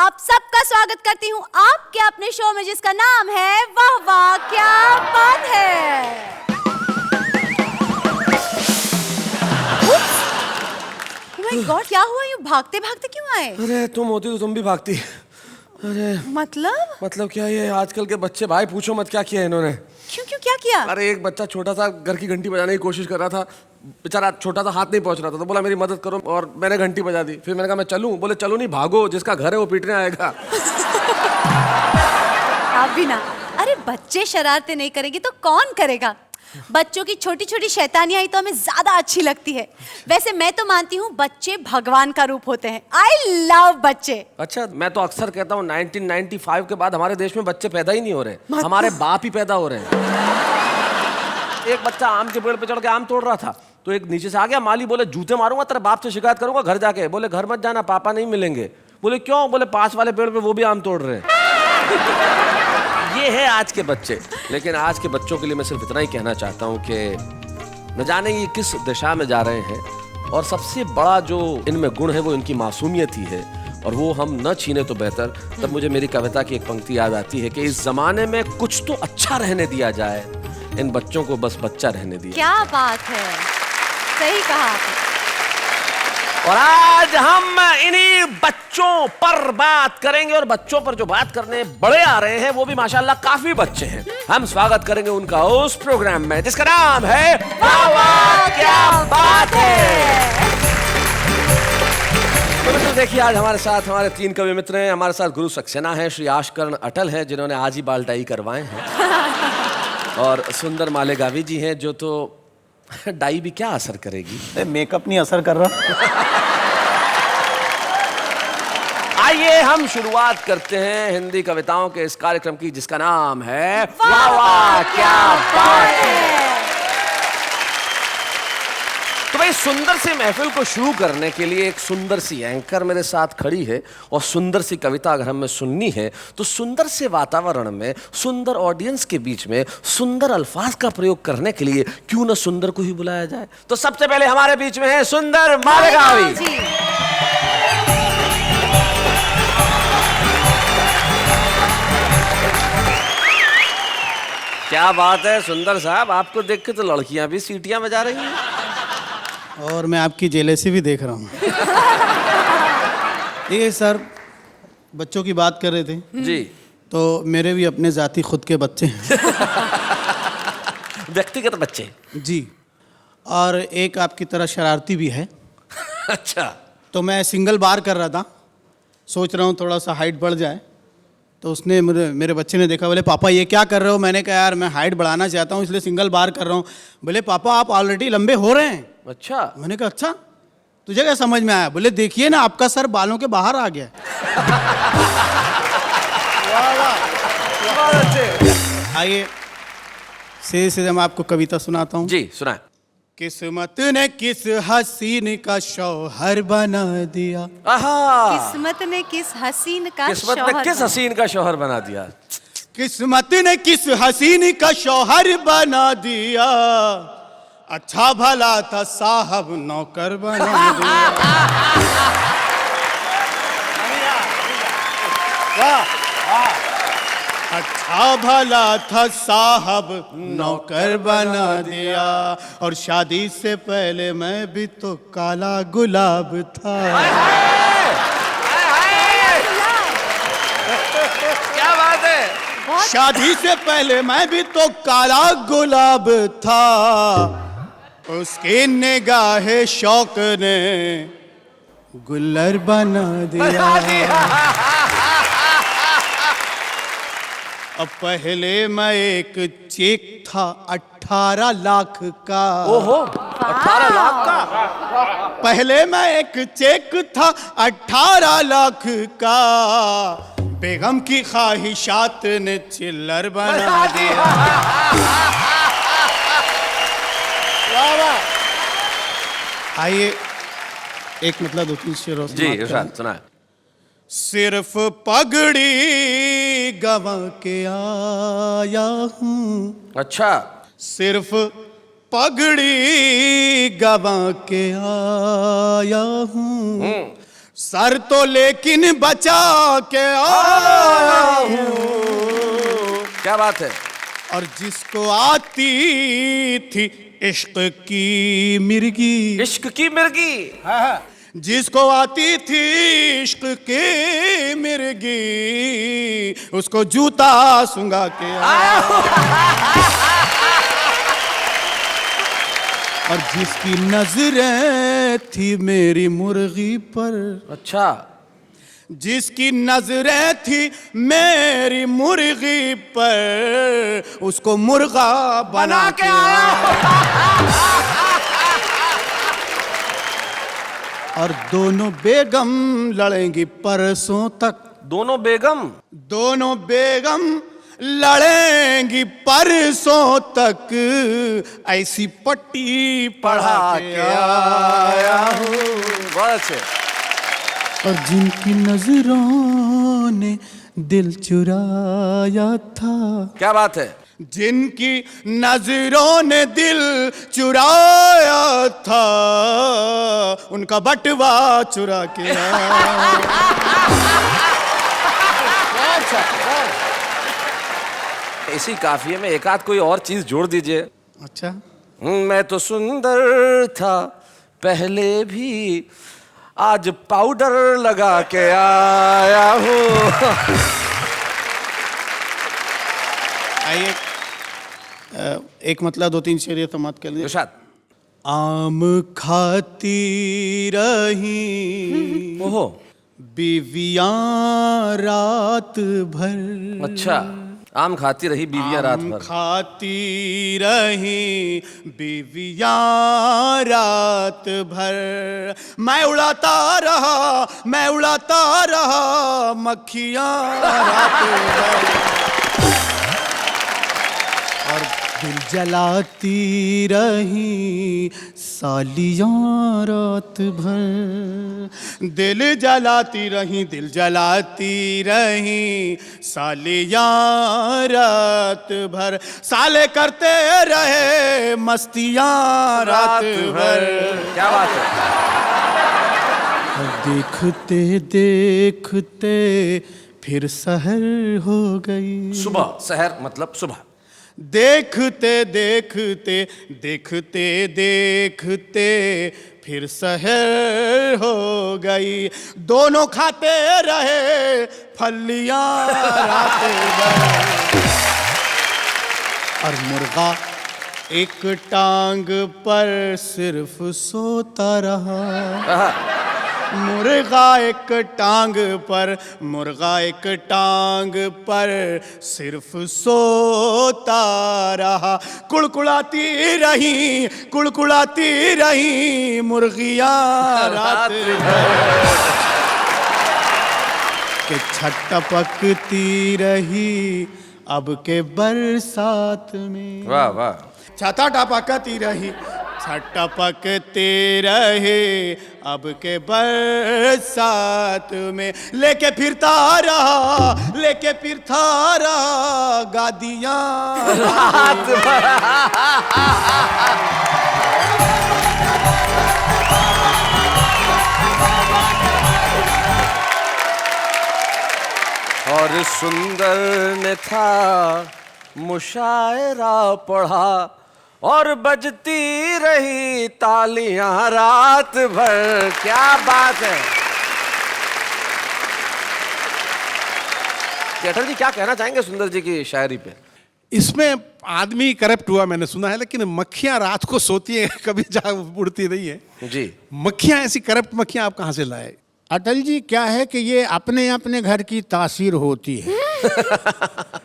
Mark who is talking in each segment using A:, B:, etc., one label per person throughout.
A: आप सबका स्वागत करती हूँ आपके अपने शो में जिसका नाम है वाह वाह क्या बात है। माय गॉड, क्या हुआ? यूँ भागते भागते क्यों आए?
B: अरे तुम होती तो तुम भी भागती। अरे मतलब क्या, ये आजकल के बच्चे भाई पूछो मत क्या किया इन्होंने।
A: क्यों क्या किया?
B: अरे एक बच्चा छोटा सा घर की घंटी बजाने की कोशिश कर रहा था, बेचारा छोटा सा हाथ नहीं पहुंच रहा था, तो बोला मेरी मदद करो और मैंने घंटी बजा दी। फिर मैंने कहा मैं चलूं, बोले चलो नहीं भागो, जिसका घर है वो पीटने आएगा।
A: आप भी ना, अरे बच्चे शरारतें नहीं करेंगे तो कौन करेगा? बच्चों की छोटी छोटी शैतानियां ही तो हमें ज्यादा अच्छी लगती है। वैसे मैं तो मानती हूँ बच्चे भगवान का रूप होते हैं। आई लव बच्चे।
B: अच्छा, मैं तो अक्सर कहता हूँ 1995 के बाद हमारे देश में बच्चे पैदा ही नहीं हो रहे, हमारे बाप ही पैदा हो रहे हैं। एक बच्चा आम के पेड़ पे चढ़ के आम तोड़ रहा था, तो एक नीचे से आ गया माली, बोले जूते मारूंगा, तेरे बाप से शिकायत करूंगा घर जाके। बोले घर मत जाना, पापा नहीं मिलेंगे। बोले क्यों? बोले पास वाले पेड़ पे वो भी आम तोड़ रहे हैं। ये है आज के बच्चे। लेकिन आज के बच्चों के लिए मैं सिर्फ इतना ही कहना चाहता हूँ कि न जाने ये किस दिशा में जा रहे हैं, और सबसे बड़ा जो इनमें गुण है वो इनकी मासूमियत ही है, और वो हम न छीने तो बेहतर। तब मुझे मेरी कविता की एक पंक्ति याद आती है कि इस जमाने में कुछ तो अच्छा रहने दिया जाए, इन बच्चों को बस बच्चा रहने दिया।
A: क्या बात है, सही कहा आपने।
B: और आज हम इन्हीं बच्चों पर बात करेंगे, और बच्चों पर जो बात करने बड़े आ रहे हैं वो भी माशाल्लाह काफी बच्चे हैं। हम स्वागत करेंगे उनका उस प्रोग्राम में जिसका नाम है वाह वाह क्या बात है। तो देखिए, आज हमारे साथ हमारे 3 कवि मित्र हैं। हमारे साथ गुरु सक्सेना है, श्री आशकर्ण अटल है जिन्होंने आज ही बाल डाई करवाए हैं, और सुंदर मालेगावी जी हैं जो तो डाई भी क्या असर करेगी,
C: मेकअप नहीं असर कर रहा।
B: आइए हम शुरुआत करते हैं हिंदी कविताओं के इस कार्यक्रम की जिसका नाम है वाह वाह क्या बात है। तो भाई, सुंदर सी महफिल को शुरू करने के लिए एक सुंदर सी एंकर मेरे साथ खड़ी है, और सुंदर सी कविता अगर हमें सुननी है तो सुंदर से वातावरण में, सुंदर ऑडियंस के बीच में सुंदर अल्फाज का प्रयोग करने के लिए क्यों न सुंदर को ही बुलाया जाए। तो सबसे पहले हमारे बीच में है सुंदर मालेगावी। क्या बात है सुंदर साहब, आपको देख के तो लड़कियां भी सीटियां बजा रही हैं।
C: और मैं आपकी जेलेसी भी देख रहा हूँ। ये सर, बच्चों की बात कर रहे थे
B: जी,
C: तो मेरे भी अपने जाती खुद के बच्चे हैं।
B: व्यक्तिगत बच्चे
C: जी, और एक आपकी तरह शरारती भी है।
B: अच्छा,
C: तो मैं सिंगल बार कर रहा था, सोच रहा हूँ थोड़ा सा हाइट बढ़ जाए, तो उसने मेरे बच्चे ने देखा, बोले पापा ये क्या कर रहे हो? मैंने कहा यार मैं हाइट बढ़ाना चाहता हूँ इसलिए सिंगल बार कर रहा हूँ। बोले पापा आप ऑलरेडी लंबे हो रहे हैं।
B: अच्छा।
C: मैंने कहा अच्छा, तुझे क्या समझ में आया? बोले देखिए ना आपका सर बालों के बाहर आ गया। आइए सीधे मैं आपको कविता सुनाता हूँ।
B: जी सुनाए।
C: किस्मत ने किस हसीन का शौहर बना दिया।
A: किस्मत ने किस हसीन का
B: शौहर बना दिया।
C: किस्मत ने किस हसीन का शौहर बना दिया, अच्छा भला था साहब नौकर बना दिया। अच्छा भला था साहब नौकर बना दिया, और शादी से पहले मैं भी तो काला गुलाब था।
B: क्या बात है।
C: शादी से पहले मैं भी तो काला गुलाब था, उसकी निगाहे शौक ने गुल्लर बना दिया। अब पहले मैं एक चेक था 18 लाख का।
B: ओहो, 18 लाख का।
C: पहले मैं एक चेक था 18 लाख का, बेगम की ख्वाहिशात ने चिल्लर बना दिया। आइए एक मतलब 2-3 शेरों
B: जी इरशाद सुनाए।
C: सिर्फ पगड़ी गवा के आया हूँ।
B: अच्छा।
C: सिर्फ पगड़ी गवा के आया हूँ, सर तो लेकिन बचा के आया हूँ।
B: क्या बात है।
C: और जिसको आती थी इश्क की मिर्गी,
B: इश्क की मिर्गी,
C: जिसको आती थी इश्क की मिर्गी, उसको जूता सुंगा के आया। और जिसकी नजरें थी मेरी मुर्गी पर,
B: अच्छा,
C: जिसकी नजरें थी मेरी मुर्गी पर, उसको मुर्गा बना के आया। और दोनों बेगम लड़ेंगी परसों तक,
B: दोनों बेगम,
C: दोनों बेगम लड़ेंगी परसों तक, ऐसी पट्टी पढ़ा के आया हूँ।
B: बहुत अच्छे।
C: और जिनकी नजरों ने दिल चुराया था,
B: क्या बात है।
C: जिनकी नजरों ने दिल चुराया था, उनका बटवा चुरा के आया।
B: इसी काफिये में एक आध कोई और चीज जोड़ दीजिए।
C: अच्छा,
B: मैं तो सुंदर था पहले भी, आज पाउडर लगा के आया हूँ।
C: आइए एक मतलब दो तीन शेर समाप्त कर लीजिए।
B: इरशाद।
C: आम खाती रही
B: ओहो,
C: बीवियां रात भर।
B: अच्छा, आम खाती रही बीवियां रात
C: आम
B: भर।
C: खाती रही बीवियां रात भर, मैं उड़ाता रहा, मैं उड़ाता रहा मक्खियां रात भर। और दिल जलाती रही सालियां रात भर, दिल जलाती रही, दिल जलाती रही सालियां रात भर, साले करते रहे मस्तियां रात भर।
B: क्या बात है।
C: देखते देखते फिर सहर हो गई।
B: सुबह, सहर मतलब सुबह।
C: देखते देखते देखते देखते फिर सहर हो गई, दोनों खाते रहे फलियां रात भर। और मुर्गा एक टांग पर सिर्फ सोता रहा, मुर्गा एक टांग पर, मुर्गा एक टांग पर सिर्फ सोता रहा, कुड़कुड़ाती रही, कुड़कुड़ाती रही मुर्गियां रात भर, के छटपकती रही अब के बरसात में।
B: वाह वाह।
C: छाता टपकती रही, छटपकते रहे अब के बरसात में, लेके फिरता रहा, लेके फिरता रहा गादियां रात भर।
B: और सुंदर ने था मुशायरा पढ़ा, और बजती रही तालियां रात भर। क्या बात है। अटल जी क्या कहना चाहेंगे सुंदर जी की शायरी पे।
D: इसमें आदमी करप्ट हुआ मैंने सुना है, लेकिन मक्खियां रात को सोती है, कभी जा उड़ती नहीं है
B: जी।
D: मक्खियां, ऐसी करप्ट मक्खियां आप कहां से लाए।
E: अटल जी क्या है कि ये अपने अपने घर की तासीर होती है।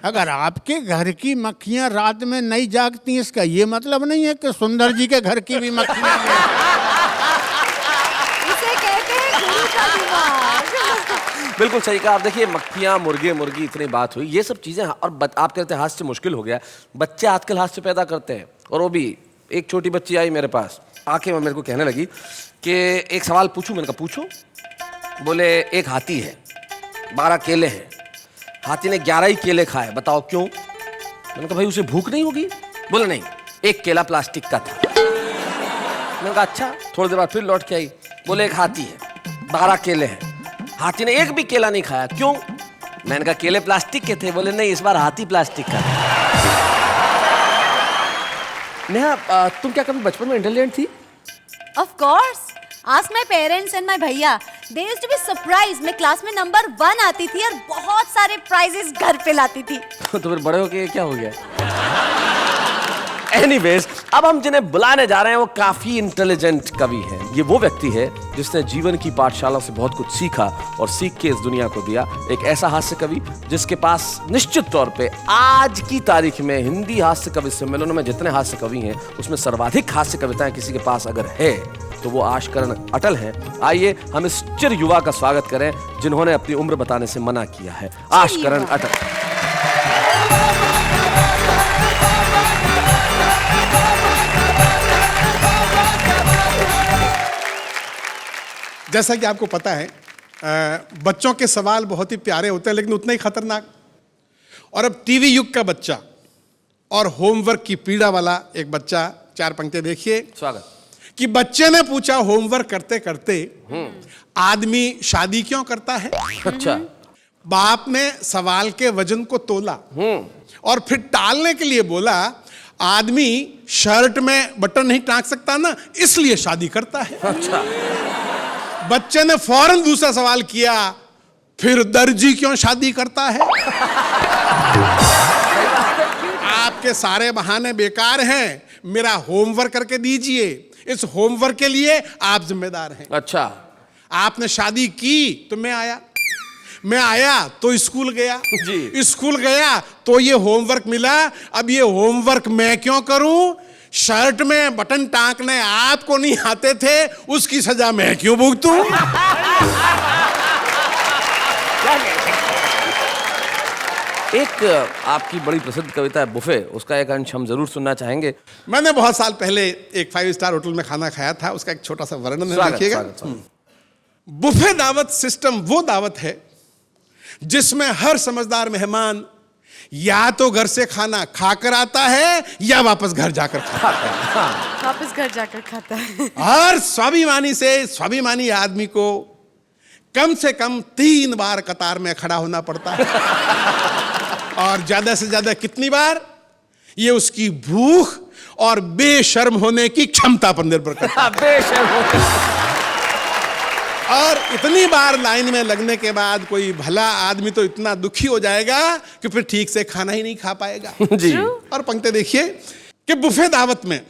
E: अगर आपके घर की मक्खियां रात में नहीं जागती, इसका ये मतलब नहीं है कि सुंदर जी के घर की भी मक्खियां
A: इसे कहते हैं गुरु का दिमाग।
B: बिल्कुल सही कहा आप। देखिए मक्खियां, मुर्गे, मुर्गी, इतनी बात हुई, ये सब चीजें। और आप कहते हैं हाथ से मुश्किल हो गया। बच्चे आजकल हाथ से पैदा करते हैं। और वो भी एक छोटी बच्ची आई मेरे पास, आके मेरे को कहने लगी कि एक सवाल पूछूं। मैंने कहा पूछो। बोले एक हाथी है, 12 केले हैं, हाथी ने 11 ही केले खाए, बताओ क्यों। मैंने कहा भाई उसे भूख नहीं होगी। बोले नहीं, एक केला प्लास्टिक का था। मैंने कहा अच्छा। थोड़ी देर बाद फिर लौट के आई, बोले एक हाथी है, 12 केले हैं। हाथी ने एक भी केला नहीं खाया। क्यों? मैंने कहा केले प्लास्टिक के थे। बोले नहीं, इस बार हाथी प्लास्टिक का था। नेहा, तुम क्या कभी बचपन में इंटेलिजेंट थी?
A: Of course. Ask my parents and my भैया. They used to be surprised. मैं क्लास में नंबर 1 आती थी और बहुत सारे प्राइजेस घर पे लाती थी।
B: तो फिर बड़े होके क्या हो गया? Anyways, अब हम जिन्हें बुलाने जा रहे हैं वो काफी इंटेलिजेंट कवि हैं। ये वो व्यक्ति है जिसने जीवन की पाठशाला से बहुत कुछ सीखा और सीख के इस दुनिया को दिया। एक ऐसा हास्य कवि जिसके पास निश्चित तौर पे आज की तारीख में हिंदी हास्य कवि सम्मेलनों में जितने हास्य कवि हैं उसमें सर्वाधिक हास्य कविताएं किसी के पास अगर है तो वो आशकरण अटल हैं। आइए हम इस चिर युवा का स्वागत करें जिन्होंने अपनी उम्र बताने से मना किया है। आशकरण अटल।
D: जैसा कि आपको पता है, बच्चों के सवाल बहुत ही प्यारे होते हैं लेकिन उतने ही खतरनाक। और अब टीवी युग का बच्चा और होमवर्क की पीड़ा वाला एक बच्चा, 4 पंक्तियां देखिए।
B: स्वागत।
D: कि बच्चे ने पूछा होमवर्क करते करते, आदमी शादी क्यों करता है?
B: अच्छा।
D: बाप ने सवाल के वजन को तोला और फिर टालने के लिए बोला, आदमी शर्ट में बटन नहीं टांग सकता ना, इसलिए शादी करता है।
B: अच्छा।
D: बच्चे ने फौरन दूसरा सवाल किया, फिर दर्जी क्यों शादी करता है? आपके सारे बहाने बेकार हैं, मेरा होमवर्क करके दीजिए। इस होमवर्क के लिए आप जिम्मेदार हैं।
B: अच्छा।
D: आपने शादी की तो मैं आया तो स्कूल गया
B: जी।
D: स्कूल गया तो ये होमवर्क मिला। अब ये होमवर्क मैं क्यों करूं? शर्ट में बटन टांकने आपको नहीं आते थे, उसकी सजा मैं क्यों भुगतूं?
B: एक आपकी बड़ी प्रसिद्ध कविता है बुफे, उसका एक अंश हम जरूर सुनना चाहेंगे।
D: मैंने बहुत साल पहले एक 5 स्टार होटल में खाना खाया था, उसका एक छोटा सा वर्णन है, देखिएगा। बुफे दावत सिस्टम वो दावत है जिसमें हर समझदार मेहमान या तो घर से खाना खाकर आता है या वापस घर जाकर खाता है।
A: वापस घर जाकर खाता है।
D: हर स्वाभिमानी आदमी को कम से कम 3 बार कतार में खड़ा होना पड़ता है। और ज्यादा से ज्यादा कितनी बार, ये उसकी भूख और बेशर्म होने की क्षमता पर निर्भर करता है।
B: बेशर्म।
D: और इतनी बार लाइन में लगने के बाद कोई भला आदमी तो इतना दुखी हो जाएगा कि फिर ठीक से खाना ही नहीं खा पाएगा।
B: जी।
D: और पंक्ति देखिए कि बुफे दावत में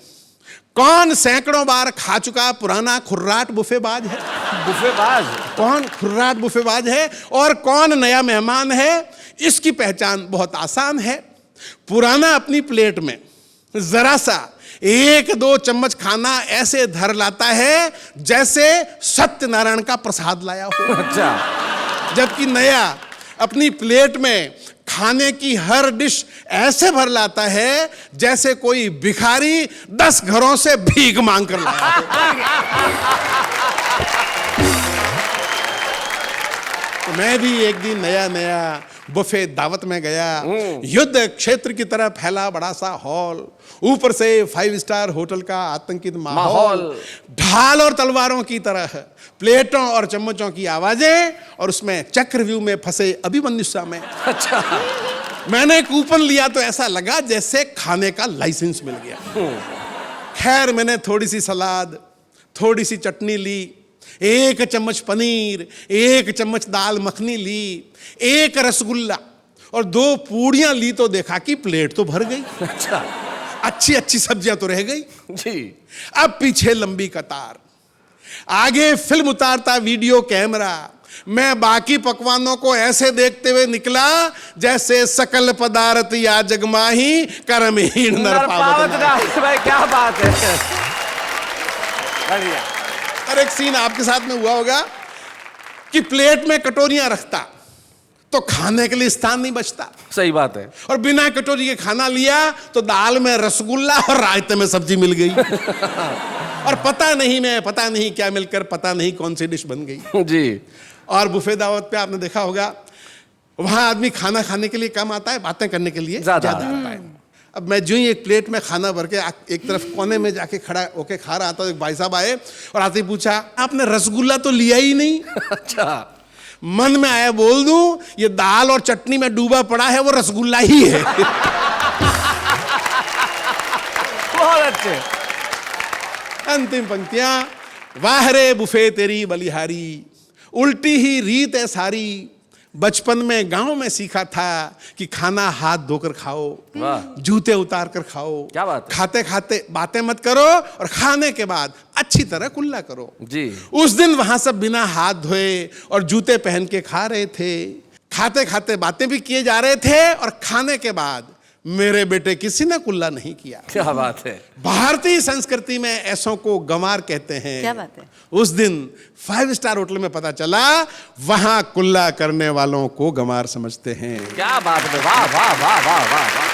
D: कौन सैकड़ों बार खा चुका पुराना खुर्राट बुफेबाज है?
B: बुफेबाज।
D: कौन खुर्राट बुफेबाज है और कौन नया मेहमान है? इसकी पहचान बहुत आसान है। पुराना अपनी प्लेट में जरा सा 1-2 चम्मच खाना ऐसे धर लाता है जैसे सत्यनारायण का प्रसाद लाया हो।
B: अच्छा।
D: जबकि नया अपनी प्लेट में खाने की हर डिश ऐसे भर लाता है जैसे कोई भिखारी 10 घरों से भीख मांग कर लाया हो। तो मैं भी एक दिन नया बुफे दावत में गया। युद्ध क्षेत्र की तरह फैला बड़ा सा हॉल, ऊपर से 5 स्टार होटल का आतंकित माहौल, ढाल और तलवारों की तरह प्लेटों और चम्मचों की आवाजें और उसमें चक्रव्यूह में फंसे अभिमन्यु में।
B: अच्छा।
D: मैंने कूपन लिया तो ऐसा लगा जैसे खाने का लाइसेंस मिल गया। खैर मैंने थोड़ी सी सलाद, थोड़ी सी चटनी ली, 1 चम्मच पनीर, 1 चम्मच दाल मखनी ली, 1 रसगुल्ला और 2 पूड़ियां ली तो देखा कि प्लेट तो भर गई।
B: अच्छा।
D: अच्छी सब्जियां तो रह गई
B: जी।
D: अब पीछे लंबी कतार, आगे फिल्म उतारता वीडियो कैमरा। मैं बाकी पकवानों को ऐसे देखते हुए निकला जैसे सकल पदार्थ या जगमाही कर्महीन नर पावत।
B: भाई क्या बात है। बढ़िया।
D: और एक सीन आपके साथ में हुआ होगा कि प्लेट में कटोरियां रखता तो खाने के लिए स्थान नहीं बचता।
B: सही बात है।
D: और बिना कटोरी के खाना लिया तो दाल में रसगुल्ला और रायते में सब्जी मिल गई। और पता नहीं क्या मिलकर पता नहीं कौन सी डिश बन गई।
B: जी।
D: और बुफे दावत पे आपने देखा होगा वहां आदमी खाना खाने के लिए कम आता है, बातें करने के लिए ज्यादा आता है। अब मैं जो ही एक प्लेट में खाना भर के एक तरफ कोने में जाके खड़ा होके खा रहा था, एक भाई साहब आए और आते ही पूछा, आपने रसगुल्ला तो लिया ही नहीं।
B: अच्छा।
D: मन में आया बोल दूं, ये दाल और चटनी में डूबा पड़ा है वो रसगुल्ला ही है।
B: बहुत अच्छे।
D: अंतिम पंक्तियां, वाह रे बुफे तेरी बलिहारी, उल्टी ही रीत है सारी, बचपन में गांव में सीखा था कि खाना हाथ धोकर खाओ,
B: वाह।
D: जूते उतार कर खाओ,
B: क्या बात है।
D: खाते खाते बातें मत करो और खाने के बाद अच्छी तरह कुल्ला करो।
B: जी।
D: उस दिन वहां सब बिना हाथ धोए और जूते पहन के खा रहे थे, खाते खाते बातें भी किए जा रहे थे और खाने के बाद मेरे बेटे किसी ने कुल्ला नहीं किया।
B: क्या बात है।
D: भारतीय संस्कृति में ऐसों को गंवार कहते हैं।
A: क्या बात है।
D: उस दिन 5 स्टार होटल में पता चला वहां कुल्ला करने वालों को गंवार समझते हैं।
B: क्या बात है। वाह वाह वाह वाह वाह वाह।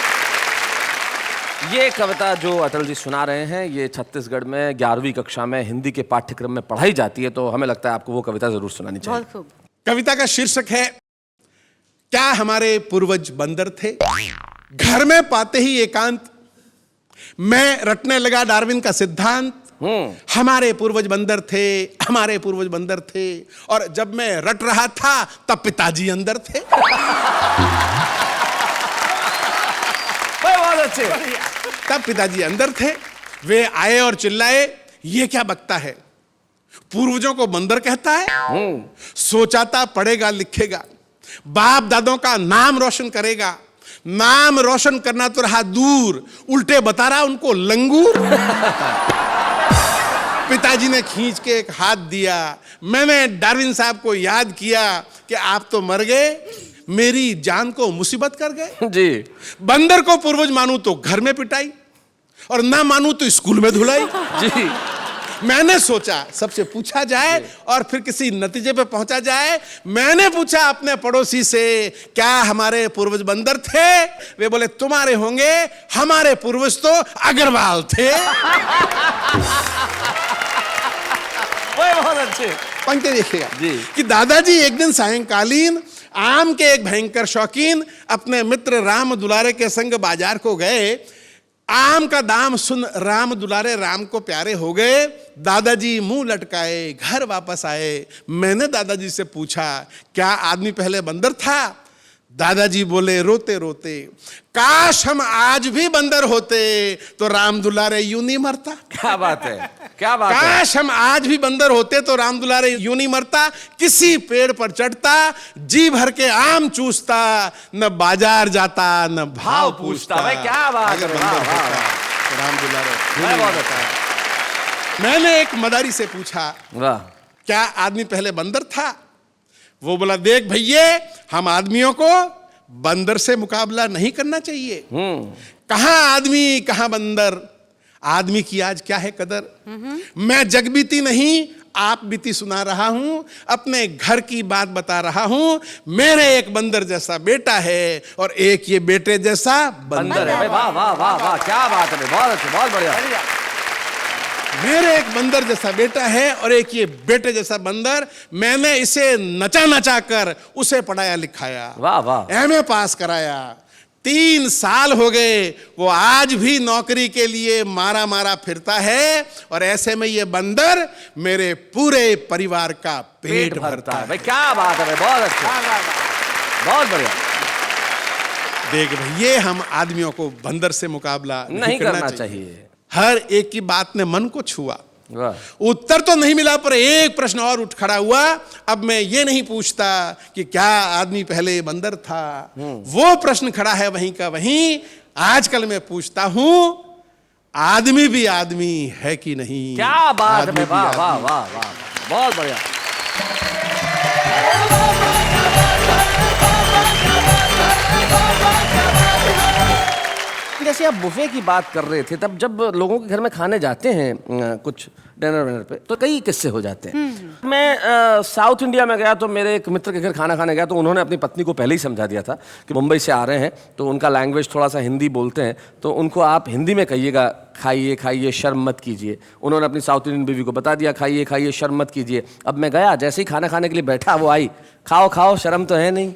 B: ये कविता जो अटल जी सुना रहे हैं, ये छत्तीसगढ़ में 11वीं कक्षा में हिंदी के पाठ्यक्रम में पढ़ाई जाती है, तो हमें लगता है आपको वो कविता जरूर सुनानी चाहिए।
A: बहुत खूब।
D: कविता का शीर्षक है, क्या हमारे पूर्वज बंदर थे, घर में पाते ही एकांत, मैं रटने लगा डार्विन का सिद्धांत, हमारे पूर्वज बंदर थे, हमारे पूर्वज बंदर थे, और जब मैं रट रहा था तब पिताजी अंदर थे।
B: बहुत अच्छे।
D: तब पिताजी अंदर थे, वे आए और चिल्लाए, ये क्या बकता है, पूर्वजों को बंदर कहता है, सोचाता पढ़ेगा लिखेगा, बाप दादों का नाम रोशन करेगा, नाम रोशन करना तो रहा दूर, उल्टे बता रहा उनको लंगूर। पिताजी ने खींच के एक हाथ दिया, मैंने डार्विन साहब को याद किया कि आप तो मर गए, मेरी जान को मुसीबत कर गए।
B: जी।
D: बंदर को पूर्वज मानू तो घर में पिटाई और ना मानू तो स्कूल में धुलाई।
B: जी।
D: मैंने सोचा सबसे पूछा जाए और फिर किसी नतीजे पे पहुंचा जाए। मैंने पूछा अपने पड़ोसी से, क्या हमारे पूर्वज बंदर थे, वे बोले तुम्हारे होंगे, हमारे पूर्वज तो अग्रवाल थे।
B: बहुत अच्छे।
D: पंक्ति देखिएगा
B: जी।
D: कि दादाजी एक दिन सायंकालीन आम के एक भयंकर शौकीन अपने मित्र राम दुलारे के संग बाजार को गए। आम का दाम सुन राम दुलारे राम को प्यारे हो गए। दादाजी मुंह लटकाए घर वापस आए। मैंने दादाजी से पूछा, क्या आदमी पहले बंदर था? दादाजी बोले रोते रोते, काश हम आज भी बंदर होते तो राम दुलारे यूं नहीं मरता।
B: क्या बात है। क्या बात है।
D: काश हम आज भी बंदर होते तो राम दुलारे यूं नहीं मरता, किसी पेड़ पर चढ़ता, जी भर के आम चूसता, न बाजार जाता न भाव पूछता।
B: भाई क्या बात
D: अगर
B: है।
D: बंदर
B: वाह, वाह,
D: होता
B: वाह।
D: तो राम दुलारे यूं
B: मैं
D: नहीं
B: बहुत
D: मरता।
B: अच्छा।
D: मैंने एक मदारी से पूछा,
B: वाह।
D: क्या आदमी पहले बंदर था? वो बोला, देख भैये, हम आदमियों को बंदर से मुकाबला नहीं करना चाहिए। कहां आदमी कहां बंदर, आदमी की आज क्या है कदर। मैं जगबीती नहीं आप बीती सुना रहा हूं, अपने घर की बात बता रहा हूं। मेरे एक बंदर जैसा बेटा है और एक ये बेटे जैसा
B: बंदर है। भाई वाह वाह वाह वाह। क्या बात है। बहुत अच्छे। बहुत बढ़िया।
D: मेरे एक बंदर जैसा बेटा है और एक ये बेटे जैसा बंदर। मैंने इसे नचा नचा कर उसे पढ़ाया लिखाया,
B: वाह वाह।
D: एमए पास कराया। 3 साल हो गए, वो आज भी नौकरी के लिए मारा मारा फिरता है और ऐसे में ये बंदर मेरे पूरे परिवार का पेट भरता है।
B: भाई क्या बात है। बहुत अच्छे। बहुत बढ़िया।
D: देख भैये, हम आदमियों को बंदर से मुकाबला
B: नहीं करना चाहिए।
D: हर एक की बात ने मन को छुआ।
B: वाह।
D: उत्तर तो नहीं मिला पर एक प्रश्न और उठ खड़ा हुआ। अब मैं ये नहीं पूछता कि क्या आदमी पहले बंदर था, वो प्रश्न खड़ा है वहीं का वहीं। आजकल मैं पूछता हूं, आदमी भी आदमी है कि नहीं?
B: क्या बात
D: आदमी
B: है।
D: भी
B: वाह
D: आदमी।
B: वाह वाह वाह। बहुत बढ़िया। जैसे आप बुफे की बात कर रहे थे, तब जब लोगों के घर में खाने जाते हैं कुछ डिनर विनर पे, तो कई किस्से हो जाते हैं। मैं साउथ इंडिया में गया तो मेरे एक मित्र के घर खाना खाने गया, तो उन्होंने अपनी पत्नी को पहले ही समझा दिया था कि मुंबई से आ रहे हैं तो उनका लैंग्वेज थोड़ा सा हिंदी बोलते हैं, तो उनको आप हिंदी में कहिएगा, खाइए खाइए शर्म मत कीजिए। उन्होंने अपनी साउथ इंडियन बीवी को बता दिया, खाइए खाइए शर्म मत कीजिए। अब मैं गया, जैसे ही खाना खाने के लिए बैठा, वो आई, खाओ खाओ शर्म तो है नहीं।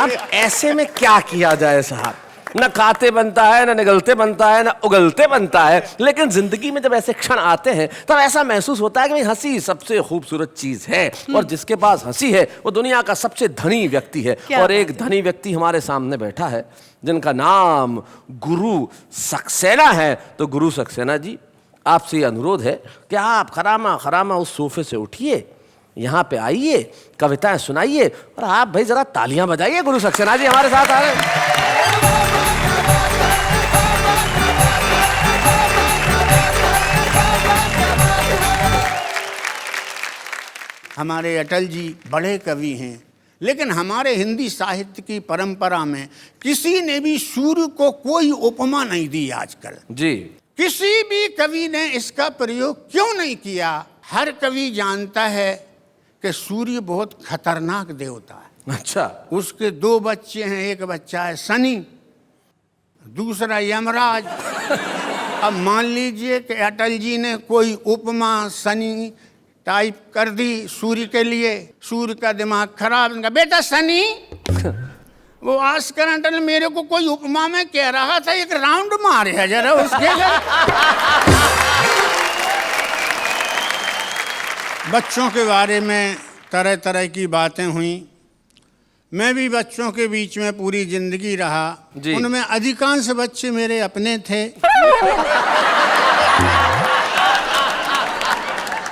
B: अब ऐसे में क्या किया जाए साहब? न खाते बनता है, न निगलते बनता है, न उगलते बनता है, लेकिन जिंदगी में जब ऐसे क्षण आते हैं तब ऐसा महसूस होता है कि भाई हंसी सबसे खूबसूरत चीज है और जिसके पास हंसी है वो दुनिया का सबसे धनी व्यक्ति है। और एक धनी व्यक्ति हमारे सामने बैठा है जिनका नाम गुरु सक्सेना है। तो गुरु सक्सेना जी, आपसे ये अनुरोध है कि आप खरामा खरामा उस सोफे से उठिए, यहाँ पे आइए, कविताएं सुनाइए और आप भाई जरा तालियां बजाइए। गुरु सक्सेना जी हमारे साथ आ रहे हैं।
E: हमारे अटल जी बड़े कवि हैं, लेकिन हमारे हिंदी साहित्य की परंपरा में किसी ने भी सूर्य को कोई उपमा नहीं दी आजकल
B: जी।
E: किसी भी कवि ने इसका प्रयोग क्यों नहीं किया? हर कवि जानता है कि सूर्य बहुत खतरनाक देवता है।
B: अच्छा।
E: उसके 2 बच्चे हैं, एक बच्चा है शनि, दूसरा यमराज। अब मान लीजिए कि अटल जी ने कोई उपमा शनि टाइप कर दी सूर्य के लिए, सूर्य का दिमाग खराब, बेटा शनि वो आस्कर अटल मेरे को कोई उपमा में कह रहा था, एक राउंड मारे है जरा उसके घर। बच्चों के बारे में तरह तरह की बातें हुई। मैं भी बच्चों के बीच में पूरी जिंदगी रहा, उनमें अधिकांश बच्चे मेरे अपने थे।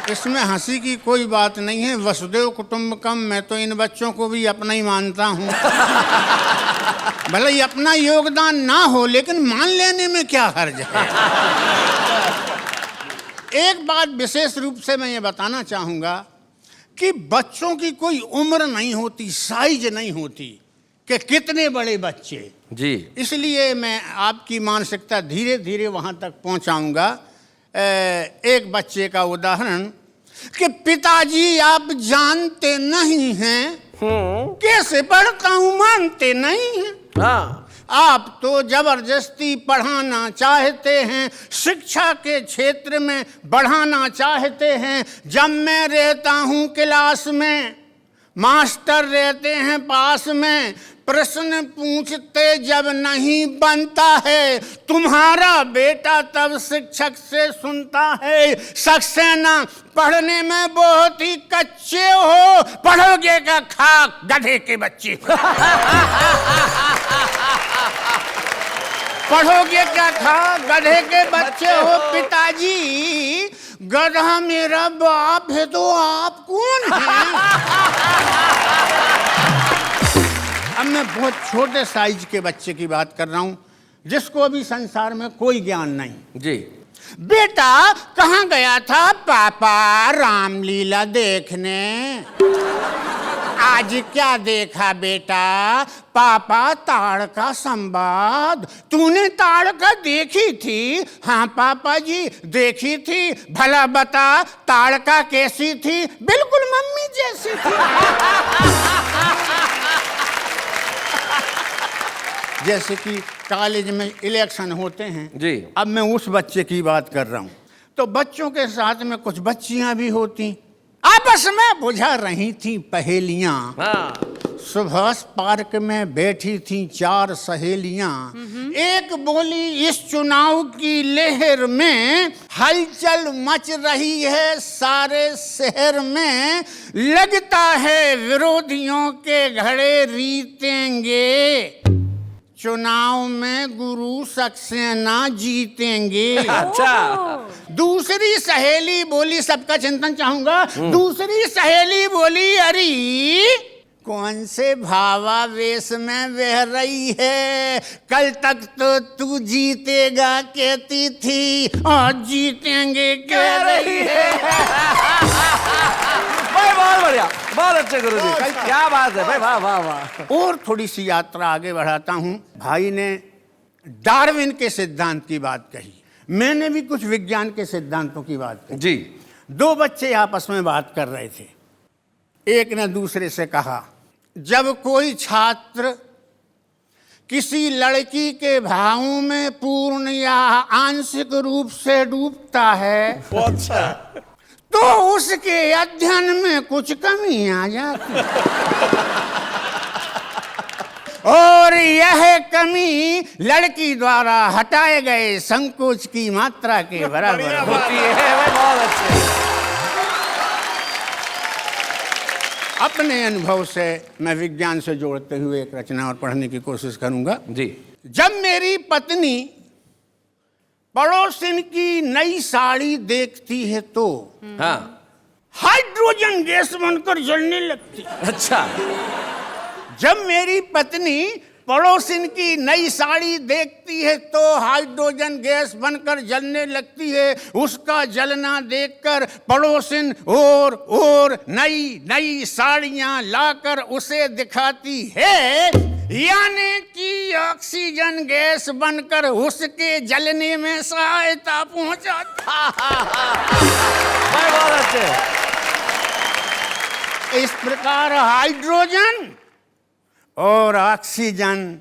E: इसमें हंसी की कोई बात नहीं है, वसुदेव कुटुंबकम, मैं तो इन बच्चों को भी अपना ही मानता हूँ। भले ही अपना योगदान ना हो लेकिन मान लेने में क्या हर्ज है। एक बात विशेष रूप से मैं ये बताना चाहूँगा कि बच्चों की कोई उम्र नहीं होती, साइज नहीं होती कि कितने बड़े बच्चे
B: जी।
E: इसलिए मैं आपकी मानसिकता धीरे धीरे वहाँ तक पहुँचाऊँगा। एक बच्चे का उदाहरण कि पिताजी आप जानते नहीं हैं कैसे पढ़ता हूँ, मानते नहीं हैं।
B: हाँ।
E: आप तो जबरदस्ती पढ़ाना चाहते हैं, शिक्षा के क्षेत्र में बढ़ाना चाहते हैं। जब मैं रहता हूँ क्लास में, मास्टर रहते हैं पास में, प्रश्न पूछते जब नहीं बनता है, तुम्हारा बेटा तब शिक्षक से सुनता है, सक्सेना पढ़ने में बहुत ही कच्चे हो, पढ़ोगे का खाक गधे के बच्चे। पढ़ोगे क्या खाक गधे के बच्चे हो। पिताजी गधा मेरा बाप है तो आप कौन हैं? अब मैं बहुत छोटे साइज के बच्चे की बात कर रहा हूं जिसको अभी संसार में कोई ज्ञान नहीं।
B: जी।
E: बेटा कहाँ गया था? पापा रामलीला देखने। आज क्या देखा बेटा? पापा ताड़का संवाद। तूने ताड़का देखी थी? हाँ पापा जी देखी थी। भला बता ताड़का कैसी थी? बिल्कुल मम्मी जैसी थी। जैसे कि कॉलेज में इलेक्शन होते हैं
B: जी।
E: अब मैं उस बच्चे की बात कर रहा हूँ। तो बच्चों के साथ में कुछ बच्चियां भी होती, आपस में बुझा रही थी पहेलियां।
B: हाँ।
E: सुभाष पार्क में बैठी थी 4 सहेलियां। एक बोली इस चुनाव की लहर में हलचल मच रही है सारे शहर में, लगता है विरोधियों के घड़े रीतेंगे, चुनाव में गुरु सक्सेना जीतेंगे।
B: अच्छा।
E: दूसरी सहेली बोली, सबका चिंतन चाहूंगा। दूसरी सहेली बोली अरे कौन से भावावेश में बह रही है, कल तक तो तू जीतेगा कहती थी, आज जीतेंगे कह रही है।
B: भाई बहुत बढ़िया, बहुत अच्छे गुरुजी, क्या बात है भाई, वाह वाह वाह।
E: और थोड़ी सी यात्रा आगे बढ़ाता हूं। भाई ने डार्विन के सिद्धांत की बात कही, मैंने भी कुछ विज्ञान के सिद्धांतों की बात कही
B: जी।
E: 2 बच्चे आपस में बात कर रहे थे। एक ने दूसरे से कहा, जब कोई छात्र किसी लड़की के भावों में पूर्ण या आंशिक रूप से डूबता है तो उसके अध्ययन में कुछ कमी आ जाती और यह कमी लड़की द्वारा हटाए गए संकोच की मात्रा के बराबर
B: होती है। भाई बहुत अच्छे।
E: अपने अनुभव से मैं विज्ञान से जोड़ते हुए एक रचना और पढ़ने की कोशिश करूंगा
B: जी।
E: जब मेरी पत्नी पड़ोसिन की नई साड़ी देखती है तो
B: हाँ।
E: हाइड्रोजन गैस बनकर जलने लगती।
B: अच्छा।
E: जब मेरी पत्नी पड़ोसिन की नई साड़ी देखती है तो हाइड्रोजन गैस बनकर जलने लगती है। उसका जलना देखकर पड़ोसिन और नई नई साड़ियां लाकर उसे दिखाती है, यानी कि ऑक्सीजन गैस बनकर उसके जलने में सहायता पहुंचाती।
B: भाई बहुत अच्छे।
E: इस प्रकार हाइड्रोजन और ऑक्सीजन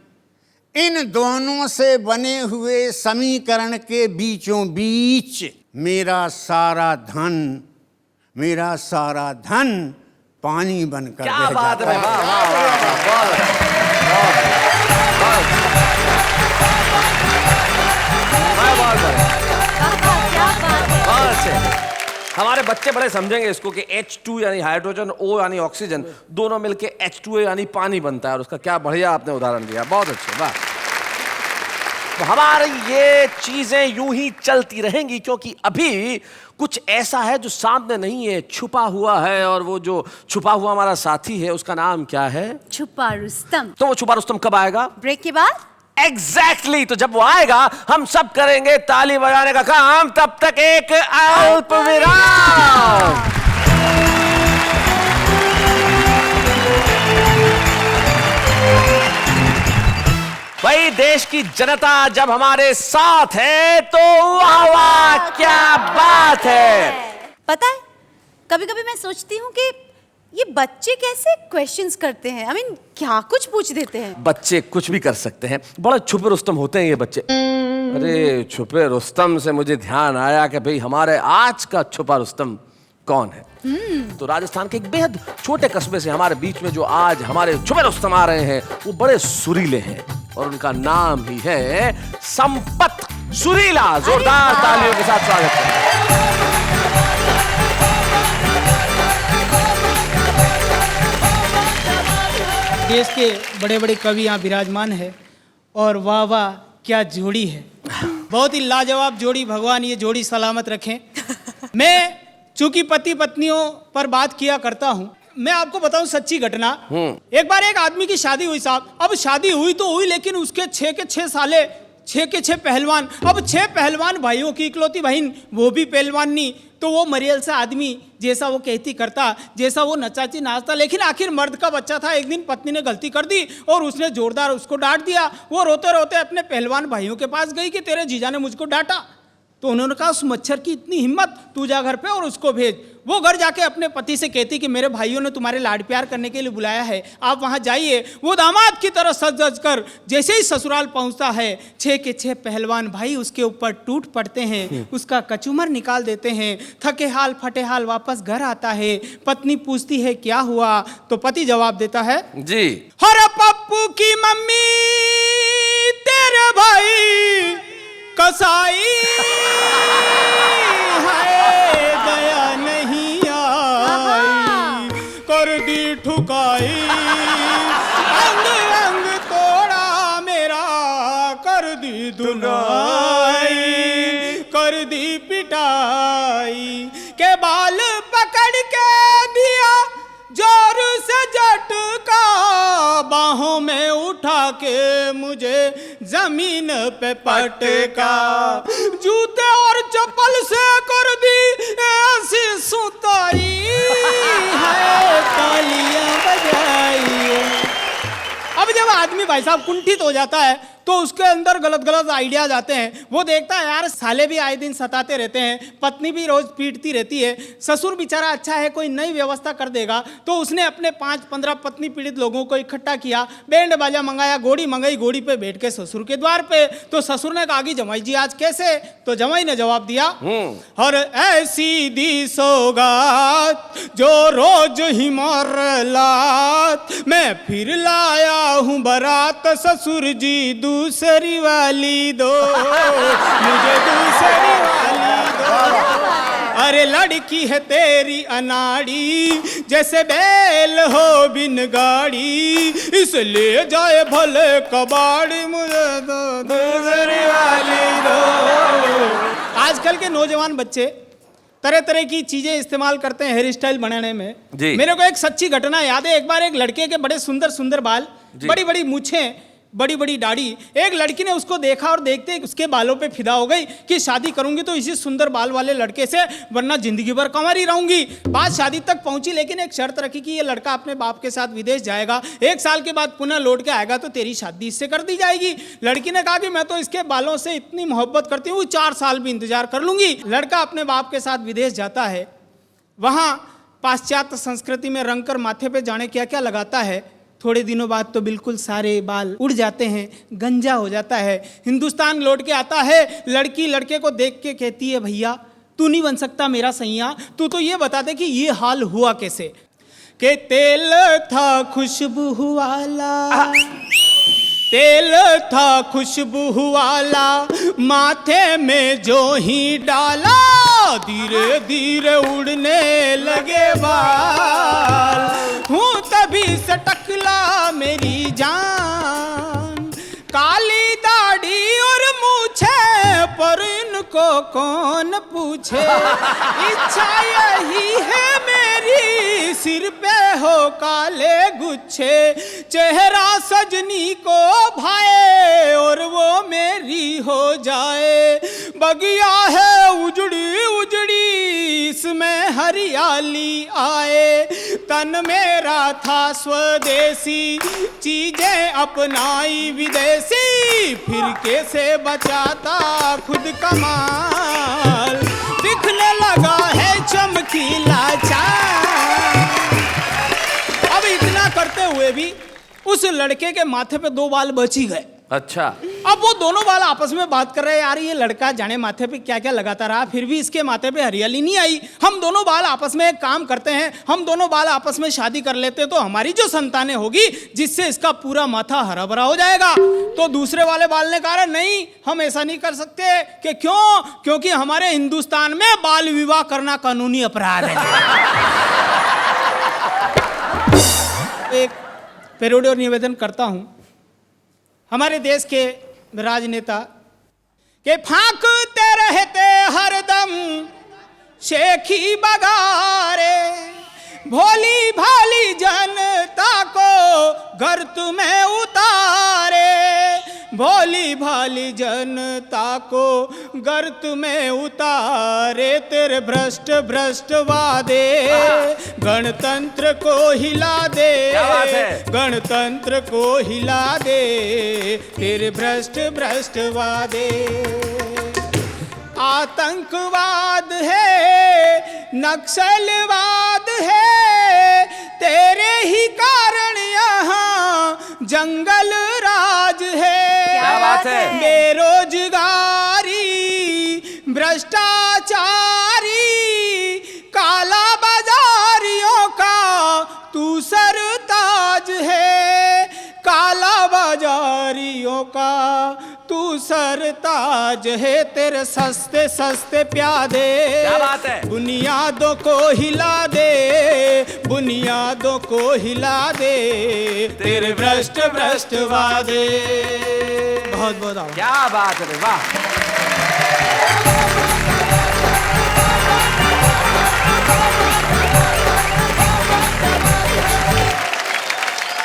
E: इन दोनों से बने हुए समीकरण के बीचों बीच मेरा सारा धन पानी बनकर
B: क्या
E: रह
B: बात
E: जाता
B: है। वाह वाह वाह वाह, बहुत अच्छे। हमारे बच्चे बड़े समझेंगे इसको कि H2 यानी हाइड्रोजन, O यानी ऑक्सीजन, दोनों मिलके H2A यानी पानी बनता है। और उसका क्या बढ़िया आपने उदाहरण दिया, बहुत अच्छे। वाह। तो हमारी ये चीजें यूं ही चलती रहेंगी क्योंकि अभी कुछ ऐसा है जो सामने नहीं है, छुपा हुआ है। और वो जो छुपा हुआ हमारा साथी है उसका नाम क्या है?
A: छुपा रुस्तम।
B: तो वो छुपा रुस्तम कब आएगा?
A: ब्रेक के बाद।
B: एग्जैक्टली तो जब वो आएगा हम सब करेंगे ताली बजाने का काम। तब तक एक अल्प विराम। भाई देश की जनता जब हमारे साथ है तो वाह वाह क्या बात है।
A: पता है, कभी कभी मैं सोचती हूँ कि ये बच्चे कैसे क्वेश्चंस करते हैं। क्या कुछ पूछ देते हैं।
B: बच्चे कुछ भी कर सकते हैं, बड़े छुपे रुस्तम होते हैं ये बच्चे। अरे छुपे रुस्तम से मुझे ध्यान आया कि भाई हमारे आज का छुपा रुस्तम कौन है। तो राजस्थान के एक बेहद छोटे कस्बे से हमारे बीच में जो आज हमारे छुपे रुस्तम आ रहे हैं वो बड़े सुरीले हैं और उनका नाम ही है संपत सुरीला। जोरदार तालियों के साथ स्वागत करें।
F: देश के बड़े बड़े कवि यहाँ विराजमान है और वाह वाह क्या जोड़ी है। बहुत ही लाजवाब जोड़ी, भगवान ये जोड़ी सलामत रखें। मैं चूंकि पति पत्नियों पर बात किया करता हूँ, मैं आपको बताऊं सच्ची घटना। एक बार एक आदमी की शादी हुई साहब। अब शादी हुई तो हुई, लेकिन उसके 6 के 6 साले, 6 के 6 पहलवान। अब 6 पहलवान भाइयों की इकलौती बहन, वो भी पहलवान नहीं। तो वो मरियल सा आदमी, जैसा वो कहती करता, जैसा वो नचाची नाचता। लेकिन आखिर मर्द का बच्चा था। एक दिन पत्नी ने गलती कर दी और उसने जोरदार उसको डांट दिया। वो रोते रोते अपने पहलवान भाइयों के पास गई कि तेरे जीजा ने मुझको डांटा। तो उन्होंने कहा उस मच्छर की इतनी हिम्मत, तू जा घर पे और उसको भेज। वो घर जाके अपने पति से कहती कि मेरे भाइयों ने तुम्हारे लाड प्यार करने के लिए बुलाया है, आप वहां जाइए। वो दामाद की तरह सज सज कर जैसे ही ससुराल पहुंचता है, 6 के 6 पहलवान भाई उसके ऊपर टूट पड़ते हैं, उसका कचूमर निकाल देते हैं। थके हाल फटे हाल वापस घर आता है। पत्नी पूछती है क्या हुआ, तो पति जवाब देता है
B: जी,
F: हरे पप्पू की मम्मी तेरे भाई कसाई है, दया नहीं आई, कर दी ठुकाई, अंग अंग तोड़ा मेरा, कर दी धुनाई, कर दी पिटाई, के बाल पकड़ के दिया जोर से झटका, बाहों में उठा के मुझे जमीन पे पटका, जूते और चप्पल से कर दी ऐसी सुताई है, तालियां बजाई। अब जब आदमी भाई साहब कुंठित हो जाता है तो उसके अंदर गलत गलत आइडियाज आते हैं। वो देखता है यार साले भी आए दिन सताते रहते हैं, पत्नी भी रोज पीटती रहती है, ससुर बेचारा अच्छा है कोई नई व्यवस्था कर देगा। तो उसने अपने 5-15 पत्नी पीड़ित लोगों को इकट्ठा किया, बैंड बाजा मंगाया, घोड़ी मंगाई, घोड़ी पे बैठ के ससुर के द्वार पे। तो ससुर ने कहा कि जमाई जी आज कैसे? तो जमाई ने जवाब दिया, और ऐसी दी सौगात जो रोज ही मार लात, मैं फिर लाया हूँ बारात, ससुर जी दूसरी वाली दो, मुझे दूसरी वाली दो। अरे लड़की है तेरी अनाड़ी, जैसे बैल हो बिन गाड़ी, इसलिए जाए भले कबाड़ी, मुझे दो दूसरी वाली दो। आजकल के नौजवान बच्चे तरह तरह की चीजें इस्तेमाल करते हैं हेयर स्टाइल बनाने में। मेरे को एक सच्ची घटना याद है। एक बार एक लड़के के बड़े सुंदर सुंदर बाल, बड़ी बड़ी मूछें, बड़ी बड़ी दाढ़ी, एक लड़की ने उसको देखा और देखते ही उसके बालों पे फिदा हो गई कि शादी करूंगी तो इसी सुंदर बाल वाले लड़के से, वरना जिंदगी भर कंवारी रहूंगी। बात शादी तक पहुंची, लेकिन एक शर्त रखी कि ये लड़का अपने बाप के साथ विदेश जाएगा, 1 साल के बाद पुनः लौट के आएगा तो तेरी शादी इससे कर दी जाएगी। लड़की ने कहा कि मैं तो इसके बालों से इतनी मोहब्बत करती हूँ, 4 साल भी इंतजार कर लूंगी। लड़का अपने बाप के साथ विदेश जाता है, वहां पाश्चात्य संस्कृति में रंग कर माथे पे जाने क्या क्या लगाता है। थोड़े दिनों बाद तो बिल्कुल सारे बाल उड़ जाते हैं, गंजा हो जाता है। हिंदुस्तान लौट के आता है, लड़की लड़के को देख के कहती है, भैया तू नहीं बन सकता मेरा सैया, तू तो ये बता दे कि ये हाल हुआ कैसे। के तेल था खुशबू वाला, तेल था खुशबू वाला, माथे में जो ही डाला, धीरे धीरे उड़ने लगे बाल, हूँ तभी से टकला मेरी जान, काली दाढ़ी और मूछे पर इनको कौन पूछे, इच्छा यही है मेरी सिर पे हो काले गुच्छे, चेहरा सजनी को भाए और वो मेरी हो जाए, बगिया है उजड़ी उजड़ी इसमें हरियाली आए, तन मेरा था स्वदेशी चीजें अपनाई विदेशी, फिर कैसे बचाता खुद कमाल, दिखने लगा है चमकीला चांद। अब इतना करते हुए भी उस लड़के के माथे पे 2 बाल बच ही गए।
B: अच्छा,
F: अब वो दोनों बाल आपस में बात कर रहे हैं, यार ये लड़का जाने माथे पे क्या क्या लगाता रहा, फिर भी इसके माथे पे हरियाली नहीं आई। हम दोनों बाल आपस में एक काम करते हैं, हम दोनों बाल आपस में शादी कर लेते तो हमारी जो संतानें होगी जिससे इसका पूरा माथा हरा भरा हो जाएगा। तो दूसरे वाले बाल ने कहा नहीं, हम ऐसा नहीं कर सकते। कि क्यों? क्योंकि हमारे हिंदुस्तान में बाल विवाह करना कानूनी अपराध है। एक पेरोडी और निवेदन करता हूं, हमारे देश के राजनेता के फांकते रहते हरदम शेखी बगारे, भोली भाली जनता को गर्त में उतारे, भोली भाली जनता को गर्त में उतारे, तेरे भ्रष्ट भ्रष्ट वादे गणतंत्र को हिला दे, गणतंत्र को हिला दे, तेरे भ्रष्ट भ्रष्ट वादे। आतंकवाद है, नक्सलवाद है, तेरे ही कारण यहाँ जंगल राज है।
B: क्या बात है?
F: बेरोजगारी, भ्रष्टाचारी, काला बाजारियों का तू सरताज है, काला बाजारियों का तू सरताज है, तेरे सस्ते सस्ते प्यादे
B: क्या बात है?
F: बुनियादों को हिला दे, बुनियादों को हिला दे, तेरे भ्रष्ट भ्रष्ट वादे। बहुत बहुत आभार।
B: क्या बात है, वाह।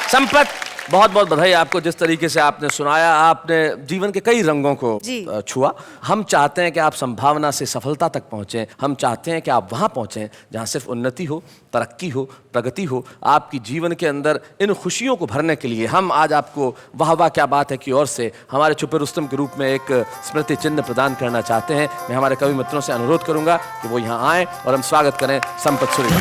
B: संपत बहुत बहुत बधाई आपको, जिस तरीके से आपने सुनाया, आपने जीवन के कई रंगों को
A: जी।
B: छुआ। हम चाहते हैं कि आप संभावना से सफलता तक पहुंचें। हम चाहते हैं कि आप वहां पहुंचें जहां सिर्फ उन्नति हो, तरक्की हो, प्रगति हो। आपकी जीवन के अंदर इन खुशियों को भरने के लिए हम आज आपको वाह वाह क्या बात है की ओर से हमारे छुपे रुस्तम के रूप में एक स्मृति चिन्ह प्रदान करना चाहते हैं। मैं हमारे कवि मित्रों से अनुरोध करूंगा कि वो यहाँ आए और हम स्वागत करें संपत सूर्य।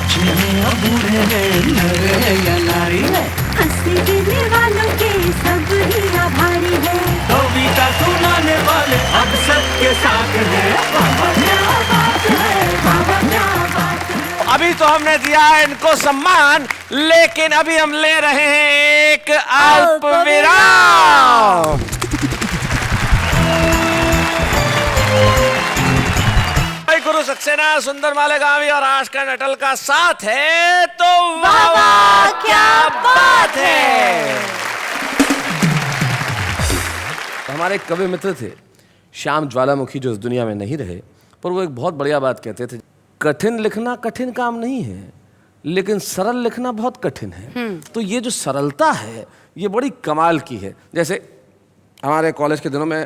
G: हंसी गिरने वालों के सब ही आभारी है,
H: कविता सुनाने वाले अब सबके साथ हैं।
G: बाबा क्या बात है, बाबा क्या बात है।
B: अभी तो हमने दिया है इनको सम्मान, लेकिन अभी हम ले रहे हैं एक अल्प विराम। गुरु सक्सेना, सुंदर मालेगामी और आशका अटल का साथ है तो वाह वाह क्या बात है। हमारे एक कवि मित्र थे श्याम ज्वालामुखी, जो इस दुनिया में नहीं रहे, पर वो एक बहुत बढ़िया बात कहते थे, कठिन लिखना कठिन काम नहीं है, लेकिन सरल लिखना बहुत कठिन है। तो ये जो सरलता है ये बड़ी कमाल की है। जैसे हमारे कॉलेज के दिनों में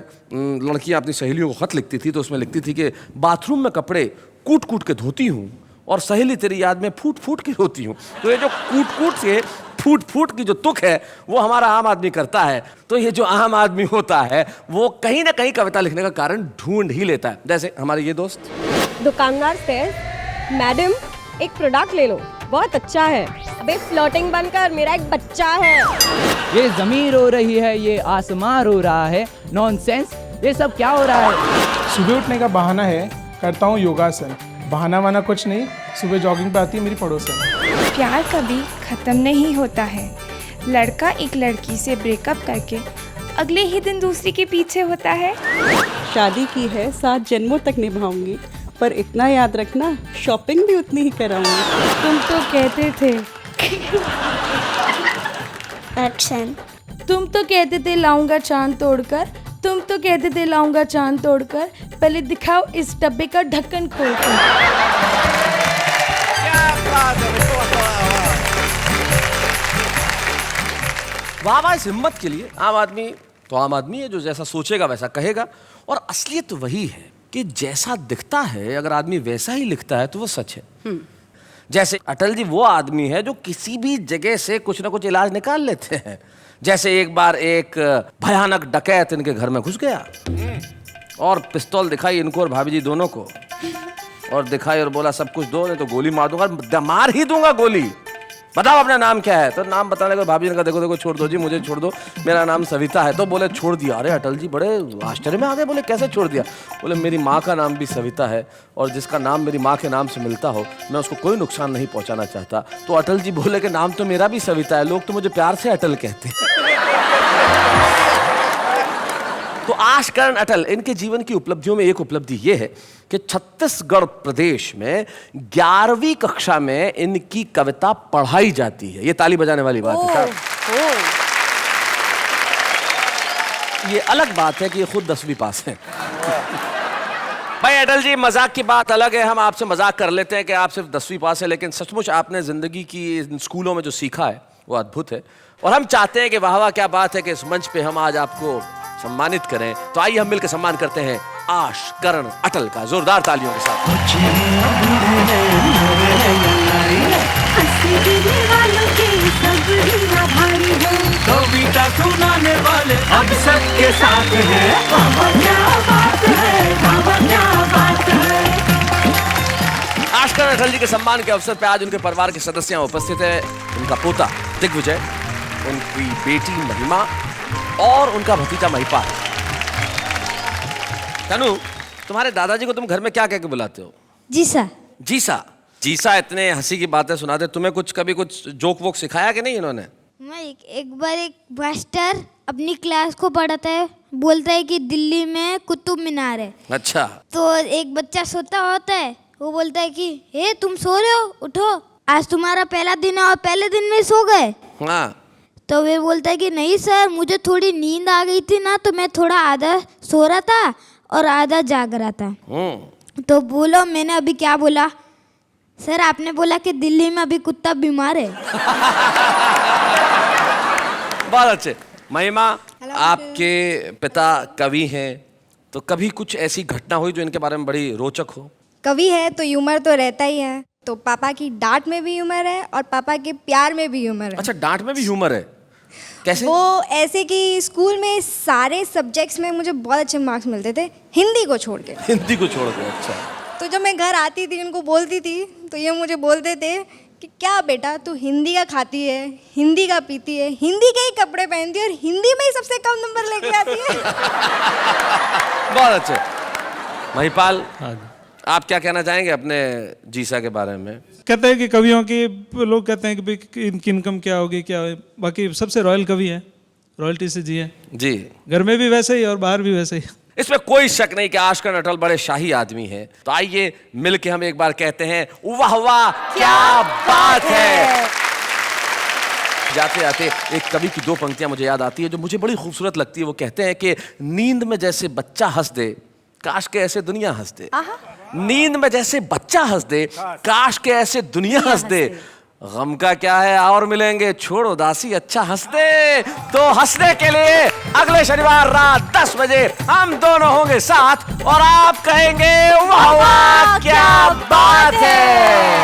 B: लड़कियां अपनी सहेलियों को खत लिखती थी, तो उसमें लिखती थी कि बाथरूम में कपड़े कूट कूट के धोती हूँ और सहेली तेरी याद में फूट फूट के रोती हूँ। तो ये जो कूट कूट से फूट फूट की जो तुक है वो हमारा आम आदमी करता है। तो ये जो आम आदमी होता है वो कहीं ना कहीं कविता लिखने का कारण ढूंढ ही लेता है। जैसे हमारे ये दोस्त
I: दुकानदार से, मैडम एक प्रोडक्ट ले लो, बहुत अच्छा है। अबे फ्लोटिंग बनकर मेरा एक बच्चा है।
J: ये जमीन रो रही है, ये आसमां रो रहा है, नॉनसेंस, ये सब क्या हो रहा है?
K: सुबह उठने का बहाना है, करता हूँ योगासन। बहाना वाना कुछ नहीं, सुबह जॉगिंग पे आती है मेरी पड़ोसन।
L: प्यार कभी खत्म नहीं होता है। लड़का एक लड़की से ब्रेकअप करके अगले ही दिन दूसरी के पीछे होता है।
I: शादी की है, 7 जन्मों तक निभाऊंगी, पर इतना याद रखना, शॉपिंग भी उतनी ही कराऊंगी।
L: तुम तो कहते थे
G: एक्शन।
L: तुम तो कहते थे लाऊंगा चांद तोड़कर, तुम तो कहते थे लाऊंगा चांद तोड़कर, पहले दिखाओ इस डब्बे का ढक्कन खोलकर।
B: वाह वाह इस हिम्मत के लिए। आम आदमी तो आम आदमी है, जो जैसा सोचेगा वैसा कहेगा, और असलियत तो वही है कि जैसा दिखता है अगर आदमी वैसा ही लिखता है तो वो सच है। जैसे अटल जी वो आदमी है जो किसी भी जगह से कुछ ना कुछ इलाज निकाल लेते हैं। जैसे एक बार एक भयानक डकैत इनके घर में घुस गया और पिस्तौल दिखाई इनको और भाभी जी दोनों को, और दिखाई और बोला सब कुछ दो नहीं तो गोली मार दूंगा, मार ही दूंगा गोली, बताओ अपना नाम क्या है। तो नाम बताने को भाभी ने कहा देखो देखो छोड़ दो जी, मुझे छोड़ दो, मेरा नाम सविता है। तो बोले छोड़ दिया। अरे अटल जी बड़े आश्चर्य में आ गए, बोले कैसे छोड़ दिया? बोले मेरी माँ का नाम भी सविता है और जिसका नाम मेरी माँ के नाम से मिलता हो मैं उसको कोई नुकसान नहीं पहुँचाना चाहता। तो अटल जी बोले कि नाम तो मेरा भी सविता है, लोग तो मुझे प्यार से अटल कहते हैं। तो आशकरण अटल, इनके जीवन की उपलब्धियों में एक उपलब्धि ये है कि छत्तीसगढ़ प्रदेश में 11वीं कक्षा में इनकी कविता पढ़ाई जाती है। ये ताली बजाने वाली बात है। ये अलग बात है कि ये खुद 10वीं पास है। भाई अटल जी मजाक की बात अलग है, हम आपसे मजाक कर लेते हैं कि आप सिर्फ 10वीं पास है, लेकिन सचमुच आपने जिंदगी की इन स्कूलों में जो सीखा है वो अद्भुत है। और हम चाहते हैं कि वाह वाह क्या बात है कि इस मंच पे हम आज आपको सम्मानित करें। तो आइए हम मिलकर सम्मान करते हैं आशकरण अटल का जोरदार तालियों के साथ।
H: कविता सुनाने वाले अब सबके साथ हैं। बाबा क्या बात है, बाबा क्या बात है।
B: आशकरण अटल जी के सम्मान के अवसर पर आज उनके परिवार के सदस्य उपस्थित है। उनका पोता दिग्विजय, उनकी बेटी महिमा और उनका भतीजा महिपाल। तनु, तुम्हारे दादाजी को तुम घर में क्या कह के बुलाते हो?
G: जीसा।
B: जीसा। जीसा इतने हंसी की बातें सुनाते। तुम्हें कभी कुछ जोक वोक सिखाया कि नहीं इन्होंने?
G: मैं एक बार एक मास्टर अपनी क्लास को पढ़ाता है, बोलता है कि दिल्ली में कुतुब मीनार है।
B: अच्छा।
G: तो एक बच्चा सोता होता है, वो बोलता है कि हे तुम सो रहे हो, उठो, आज तुम्हारा पहला दिन है और पहले दिन में सो गए।
B: हाँ।
G: तो वे बोलता है कि नहीं सर, मुझे थोड़ी नींद आ गई थी ना, तो मैं थोड़ा आधा सो रहा था और आधा जाग रहा था। तो बोलो मैंने अभी क्या बोला? सर आपने बोला कि दिल्ली में अभी कुत्ता बीमार है।
B: बहुत अच्छे। महिमा, आपके पिता कवि हैं, तो कभी कुछ ऐसी घटना हुई जो इनके बारे में बड़ी रोचक हो?
M: कवि है तो ह्यूमर तो रहता ही है। तो पापा की डांट में भी ह्यूमर है और पापा के प्यार में भी ह्यूमर है।
B: अच्छा, डांट में भी ह्यूमर है, कैसे?
M: वो ऐसे कि स्कूल में सारे सब्जेक्ट्स में मुझे बहुत अच्छे मार्क्स मिलते थे, हिंदी को छोड़ के।
B: हिंदी को छोड़ के? अच्छा।
M: तो जब मैं घर आती थी उनको बोलती थी तो ये मुझे बोलते थे कि क्या बेटा तू हिंदी का खाती है, हिंदी का पीती है, हिंदी के ही कपड़े पहनती है और हिंदी में ही सबसे कम नंबर लेके आती है।
B: बहुत अच्छे। महिपाल, आप क्या कहना चाहेंगे अपने जीसा के बारे में?
N: कहते हैं कि कवियों की, लोग कहते हैं कि भाई इनकी इनकम क्या होगी, क्या है, बाकी सबसे रॉयल कवि है, रॉयल्टी से जिए
B: जी।
N: घर में भी वैसे ही और बाहर भी वैसे ही।
B: इसमें कोई शक नहीं कि आशकर नटवल बड़े शाही आदमी हैं। तो आइए मिलके हम एक बार कहते हैं वाह वाह क्या बात है। जाते जाते एक कवि की दो पंक्तियां मुझे याद आती है जो मुझे बड़ी खूबसूरत लगती है। वो कहते हैं कि नींद में जैसे बच्चा हंस दे, काश के ऐसे दुनिया हंस दे। नींद में जैसे बच्चा हंस दे, काश के ऐसे दुनिया हंस दे। गम का क्या है, और मिलेंगे, छोड़ उदासी, अच्छा हंस दे। तो हंसने के लिए अगले शनिवार रात 10 बजे हम दोनों होंगे साथ और आप कहेंगे वाह वाह क्या बात है।